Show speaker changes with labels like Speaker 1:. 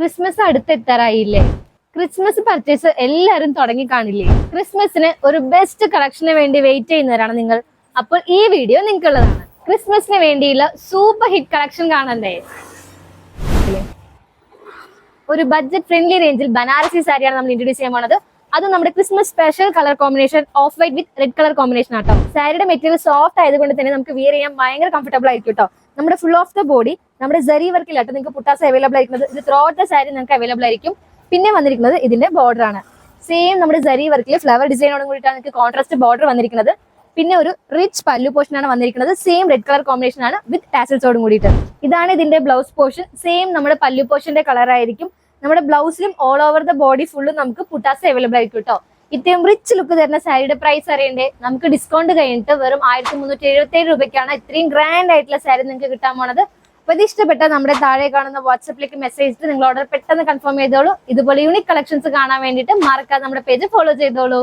Speaker 1: Christmas അടുത്തെത്താറായില്ലേ? Christmas purchase എല്ലാവരും തുടങ്ങി കാണില്ലേ? ക്രിസ്മസിന് ഒരു ബെസ്റ്റ് കളക്ഷന് വേണ്ടി വെയിറ്റ് ചെയ്യുന്നവരാണ് നിങ്ങൾ. അപ്പോൾ ഈ വീഡിയോ നിങ്ങൾക്കുള്ളതാണ്. ക്രിസ്മസിന് വേണ്ടിയുള്ള സൂപ്പർ ഹിറ്റ് കളക്ഷൻ കാണണ്ടേ? ഒരു ബഡ്ജറ്റ് ഫ്രണ്ട്ലി റേഞ്ചിൽ ബനാറസി സാരിയാണ് നമ്മൾ ഇൻട്രൊഡ്യൂസ് ചെയ്യാൻ പോണത്. അത് നമ്മുടെ Christmas special colour combination of white with red colour combination ആട്ടോ. സാരിയുടെ മെറ്റീരിയൽ സോഫ്റ്റ് ആയതുകൊണ്ട് തന്നെ നമുക്ക് വിയർ ചെയ്യാൻ ഭയങ്കര കംഫർട്ടബിൾ ആയിരിക്കും കേട്ടോ. നമ്മുടെ ഫുൾ ഓഫ് ദ ബോഡി നമ്മുടെ ജറി വർക്കിലാട്ടോ നിങ്ങൾക്ക് പുട്ടാസ് അവൈലബിൾ ആയിരിക്കുന്നത്. ഇത് ത്രൂ ഔട്ട് ദ സാരി നിങ്ങൾക്ക് അവൈലബിൾ ആയിരിക്കും. പിന്നെ വന്നിരിക്കുന്നത് ഇതിന്റെ ബോർഡർ ആണ്. സെയിം നമ്മുടെ ജറി വർക്കിൽ ഫ്ലവർ ഡിസൈനോടും കൂടിയിട്ടാണ് നിങ്ങൾക്ക് കോൺട്രാസ്റ്റ് ബോർഡർ വന്നിരിക്കുന്നത്. പിന്നെ ഒരു റിച്ച് പല്ലു പോർഷൻ ആണ് വന്നിരിക്കുന്നത്. സെയിം റെഡ് കളർ കോമ്പിനേഷൻ ആണ് വിത്ത് ടാസൽസോടും കൂടിയിട്ട്. ഇതാണ് ഇതിന്റെ ബ്ലൗസ് പോർഷൻ. സെയിം നമ്മുടെ പല്ലു പോർഷന്റെ കളർ ആയിരിക്കും. നമ്മുടെ ബ്ലൗസിലും ഓൾ ഓവർ ദ ബോഡി ഫുള്ളും നമുക്ക് പുട്ടാസ് അവൈലബിൾ ആയിരിക്കും കേട്ടോ. ഇത്രയും റിച്ച് ലുക്ക് തരുന്ന സാരിയുടെ പ്രൈസ് അറിയണ്ടേ? നമുക്ക് ഡിസ്കൗണ്ട് കഴിഞ്ഞിട്ട് വെറും 1377 രൂപയ്ക്കാണ് ഇത്രയും ഗ്രാൻഡ് ആയിട്ടുള്ള സാരി നിങ്ങൾക്ക് കിട്ടാൻ പോണത്. അപ്പൊ ഇത് ഇഷ്ടപ്പെട്ട നമ്മുടെ താഴെ കാണുന്ന വാട്സപ്പിലേക്ക് മെസ്സേജ് നിങ്ങൾ ഓർഡർ പെട്ടെന്ന് കൺഫേം ചെയ്തോളൂ. ഇതുപോലെ യൂണിക് കളക്ഷൻസ് കാണാൻ വേണ്ടിയിട്ട് മറക്കാതെ നമ്മുടെ പേജ് ഫോളോ ചെയ്തോളൂ.